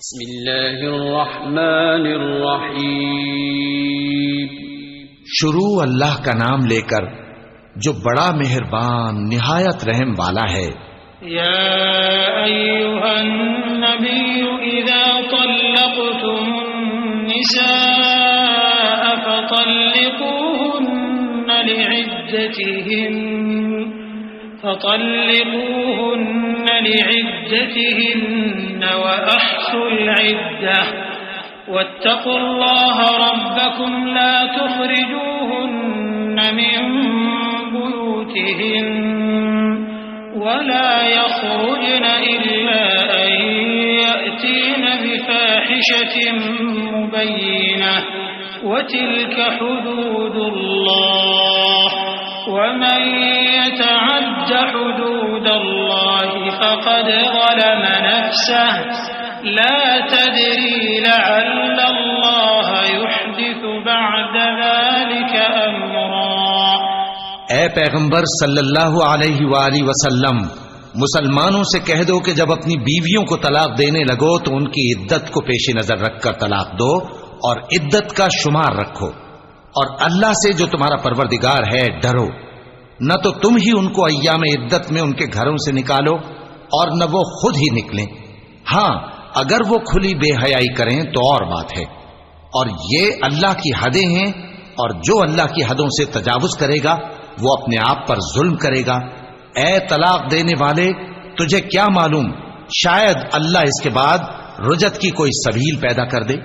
بسم اللہ الرحمن الرحیم. شروع اللہ کا نام لے کر جو بڑا مہربان نہایت رحم والا ہے. یا ایھا النبی اذا طلقتم النساء فطلقوهن لعدتهن وأحصوا العدة واتقوا الله ربكم لا تخرجوهن من بيوتهن ولا يخرجن إلا أن يأتين بفاحشة مبينة وتلك حدود الله ومن يتعد حدود الله فقد ظلم نفسه لا تدري لعل الله يحدث بعد ذلك أمرا. اے پیغمبر صلی اللہ علیہ وآلہ وسلم، مسلمانوں سے کہہ دو کہ جب اپنی بیویوں کو طلاق دینے لگو تو ان کی عدت کو پیش نظر رکھ کر طلاق دو اور عدت کا شمار رکھو، اور اللہ سے جو تمہارا پروردگار ہے ڈرو. نہ تو تم ہی ان کو ایام عدت میں ان کے گھروں سے نکالو اور نہ وہ خود ہی نکلیں. ہاں اگر وہ کھلی بے حیائی کریں تو اور بات ہے، اور یہ اللہ کی حدیں ہیں، اور جو اللہ کی حدوں سے تجاوز کرے گا وہ اپنے آپ پر ظلم کرے گا. اے طلاق دینے والے، تجھے کیا معلوم شاید اللہ اس کے بعد رجعت کی کوئی سبیل پیدا کر دے.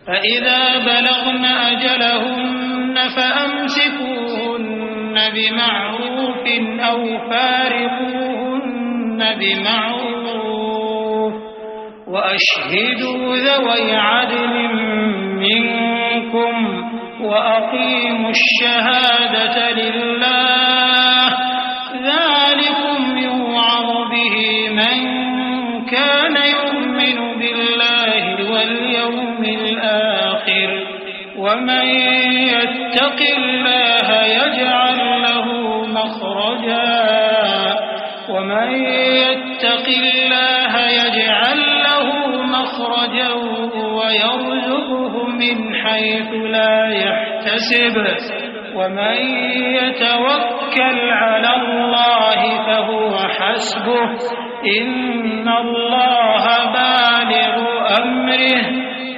فَإِذَا بَلَغْنَ أَجَلَهُنَّ فَأَمْسِكُوهُنَّ بِمَعْرُوفٍ أَوْ فَارِقُوهُنَّ بِمَعْرُوفٍ وَأَشْهِدُوا ذَوَيْ عَدْلٍ مِّنكُمْ وَأَقِيمُوا الشَّهَادَةَ لِلَّهِ ذَلِكُمْ يُوعَظُ بِهِ مَن كَانَ يُؤْمِنُ بِاللَّهِ وَالْيَوْمِ الْآخِرِ وَمَن يَتَّقِ اللَّهَ يَجْعَل لَّهُ مَخْرَجًا وَمَن يَتَّقِ اللَّهَ يَجْعَل لَّهُ مَخْرَجًا وَيَرْزُقْهُ مِنْ حَيْثُ لَا يَحْتَسِبُ وَمَن يَتَوَكَّلْ عَلَى اللَّهِ فَهُوَ حَسْبُهُ إِنَّ اللَّهَ بالغ أَمْرِهِ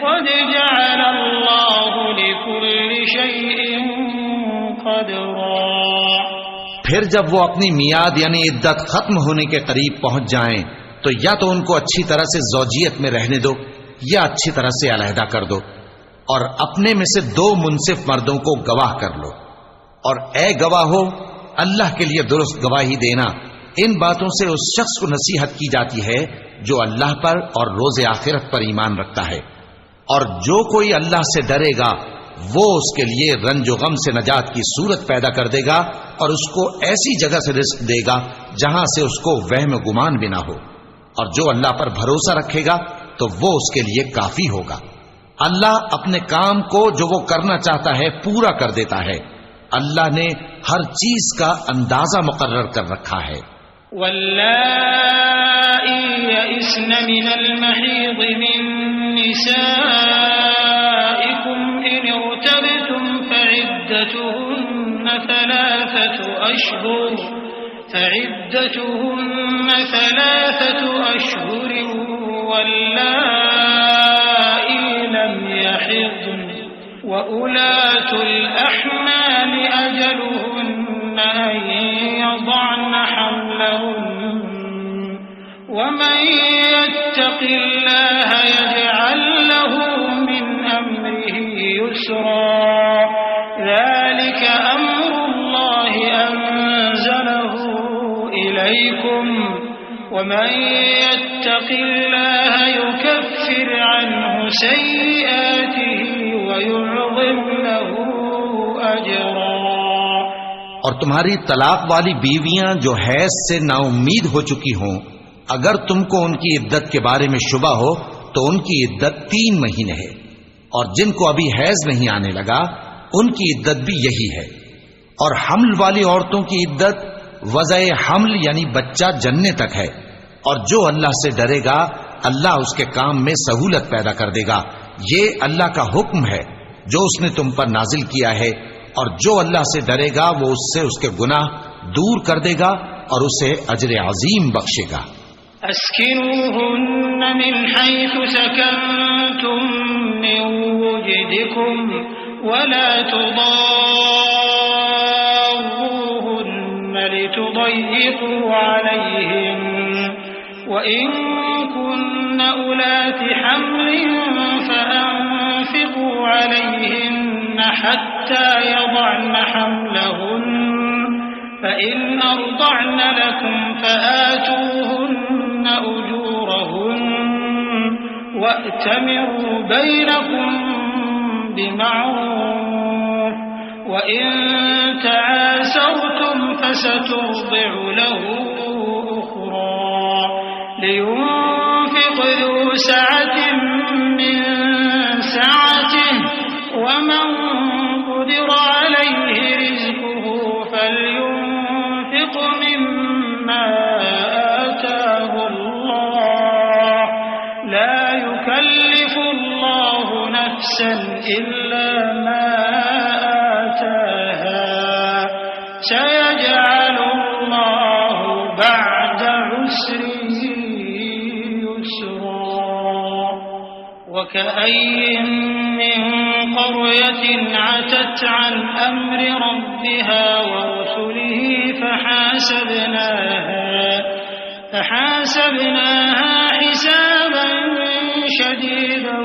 قَدْ جَعَلَ اللَّهُ لِكُلِّ شَيْءٍ قَدْرًا. پھر جب وہ اپنی میعاد یعنی عدت ختم ہونے کے قریب پہنچ جائیں تو یا تو ان کو اچھی طرح سے زوجیت میں رہنے دو یا اچھی طرح سے علیحدہ کر دو، اور اپنے میں سے 2 منصف مردوں کو گواہ کر لو. اور اے گواہو، اللہ کے لیے درست گواہی دینا. ان باتوں سے اس شخص کو نصیحت کی جاتی ہے جو اللہ پر اور روز آخرت پر ایمان رکھتا ہے، اور جو کوئی اللہ سے ڈرے گا وہ اس کے لیے رنج و غم سے نجات کی صورت پیدا کر دے گا اور اس کو ایسی جگہ سے رزق دے گا جہاں سے اس کو وہم و گمان بھی نہ ہو. اور جو اللہ پر بھروسہ رکھے گا تو وہ اس کے لیے کافی ہوگا. اللہ اپنے کام کو جو وہ کرنا چاہتا ہے پورا کر دیتا ہے. اللہ نے ہر چیز کا اندازہ مقرر کر رکھا ہے. واللائي يئسن من المحيض من نسائكم إن ارتبتم فعدتهن 3 أشهر واللائي لم يحضن وأولاة الأحمال أجلهن أن يضعن حملهن ومن يتق الله يجعل له من أمره يسرا ذلك أمر الله أنزله إليكم ومن يتق الله يكفر عنه سيئاته ويعظم له أجرا. اور تمہاری طلاق والی بیویاں جو حیض سے نا امید ہو چکی ہوں، اگر تم کو ان کی عدت کے بارے میں شبہ ہو تو ان کی عدت 3 مہینے ہے، اور جن کو ابھی حیض نہیں آنے لگا ان کی عدت بھی یہی ہے. اور حمل والی عورتوں کی عدت وضع حمل یعنی بچہ جننے تک ہے. اور جو اللہ سے ڈرے گا اللہ اس کے کام میں سہولت پیدا کر دے گا. یہ اللہ کا حکم ہے جو اس نے تم پر نازل کیا ہے، اور جو اللہ سے ڈرے گا وہ اس سے اس کے گناہ دور کر دے گا اور اسے اجر عظیم بخشے گا. اسکنوہن من حیث سکنتم من وجدکم ولا تضاروہن لتضیقوا علیہن وَإِن كُنَّ أُولَاتِ حَمْلٍ فَأَنفِقُوا عَلَيْهِنَّ حَتَّى يَضَعْنَ حَمْلَهُنَّ فَإِنْ أَرْضَعْنَ لَكُمْ فَآتُوهُنَّ أُجُورَهُنَّ وَأْتَمِرُوا بَيْنَكُمْ بِمَعْرُوفٍ وَإِن تَعَاسَرْتُمْ فَسَتُرْضِعُ لَهُ لينفق ذو سعة من سعته ومن قدر عليه رزقه فلينفق مما آتاه الله لا يكلف الله نفسا إلا ما آتاها سيجعل الله بعد عسر وكأي من قرية عتت عن أمر ربها ورسله فحاسبناها حسابا شديدا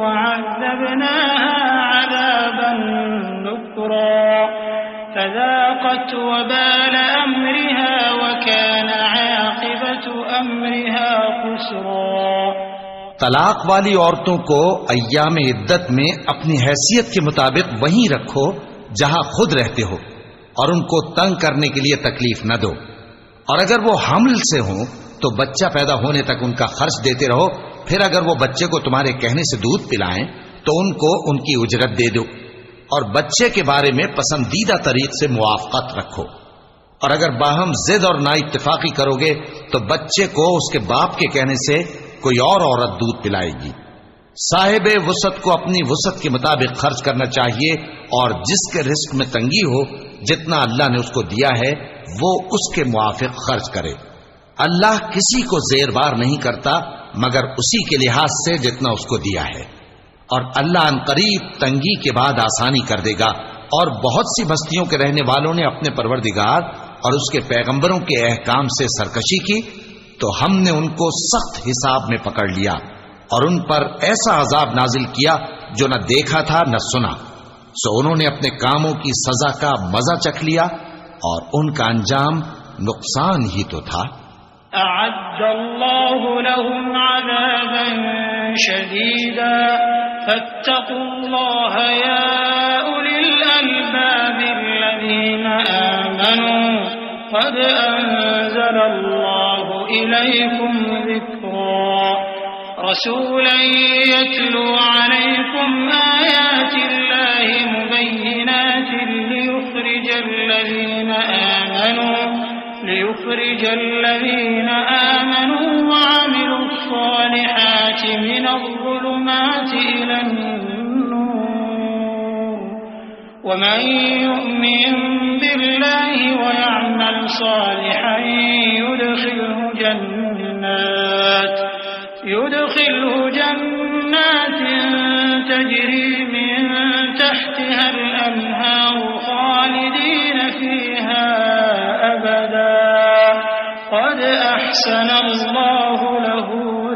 وعذبناها عذابا نكرا فذاقت وبال أمرها وكان عاقبة أمرها خسرا. طلاق والی عورتوں کو ایام عدت میں اپنی حیثیت کے مطابق وہیں رکھو جہاں خود رہتے ہو، اور ان کو تنگ کرنے کے لیے تکلیف نہ دو. اور اگر وہ حمل سے ہوں تو بچہ پیدا ہونے تک ان کا خرچ دیتے رہو. پھر اگر وہ بچے کو تمہارے کہنے سے دودھ پلائیں تو ان کو ان کی اجرت دے دو، اور بچے کے بارے میں پسندیدہ طریق سے موافقت رکھو. اور اگر باہم ضد اور نا اتفاقی کرو گے تو بچے کو اس کے باپ کے کہنے سے کوئی اور عورت دودھ پلائے گی. صاحب وسعت کو اپنی وسعت کے مطابق خرچ کرنا چاہیے، اور جس کے رزق میں تنگی ہو جتنا اللہ نے اس کو دیا ہے وہ اس کے موافق خرچ کرے. اللہ کسی کو زیر بار نہیں کرتا مگر اسی کے لحاظ سے جتنا اس کو دیا ہے. اور اللہ عنقریب تنگی کے بعد آسانی کر دے گا. اور بہت سی بستیوں کے رہنے والوں نے اپنے پروردگار اور اس کے پیغمبروں کے احکام سے سرکشی کی تو ہم نے ان کو سخت حساب میں پکڑ لیا اور ان پر ایسا عذاب نازل کیا جو نہ دیکھا تھا نہ سنا. سو انہوں نے اپنے کاموں کی سزا کا مزہ چکھ لیا اور ان کا انجام نقصان ہی تو تھا. اعد اللہ لهم عذابا شدیدا فاتقوا اللہ یا اولی الالباب الذین آمنوا قد انزل اللہ إليكم ذكرا رسولا يتلو عليكم آيات الله مبينات ليخرج الذين آمنوا وعملوا الصالحات من الظلمات إلى النور ومن يؤمن بالله ويعمل صالحا يدخله جنات تجري من تحتها الأنهار خالدين فيها أبدا قد أحسن الله له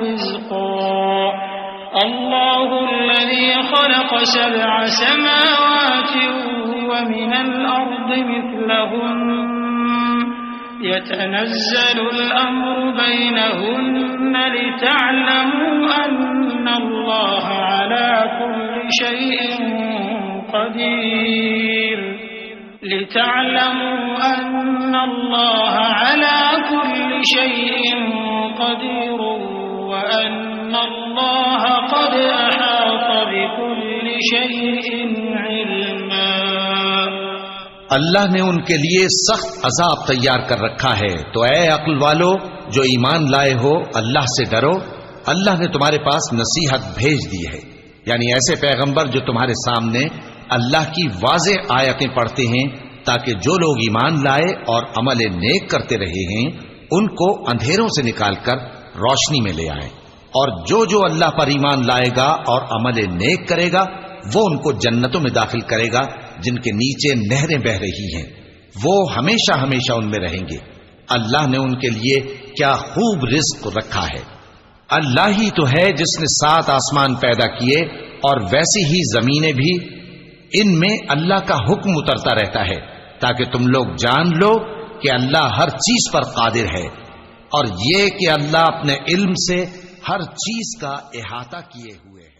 رزقا. الله الذي خلق 7 سماوات ومن الأرض مثلهن يتنزل الأمر بينهن لتعلموا أن الله على كل شيء قدير وأن الله قد أحاط بكل شيء علما. اللہ نے ان کے لیے سخت عذاب تیار کر رکھا ہے، تو اے عقل والو جو ایمان لائے ہو اللہ سے ڈرو. اللہ نے تمہارے پاس نصیحت بھیج دی ہے، یعنی ایسے پیغمبر جو تمہارے سامنے اللہ کی واضح آیتیں پڑھتے ہیں، تاکہ جو لوگ ایمان لائے اور عمل نیک کرتے رہے ہیں ان کو اندھیروں سے نکال کر روشنی میں لے آئیں، اور جو اللہ پر ایمان لائے گا اور عمل نیک کرے گا وہ ان کو جنتوں میں داخل کرے گا جن کے نیچے نہریں بہ رہی ہیں، وہ ہمیشہ ہمیشہ ان میں رہیں گے۔ اللہ نے ان کے لیے کیا خوب رزق رکھا ہے۔ اللہ ہی تو ہے جس نے 7 آسمان پیدا کیے اور ویسی ہی زمینیں بھی، ان میں اللہ کا حکم اترتا رہتا ہے تاکہ تم لوگ جان لو کہ اللہ ہر چیز پر قادر ہے، اور یہ کہ اللہ اپنے علم سے ہر چیز کا احاطہ کیے ہوئے ہے۔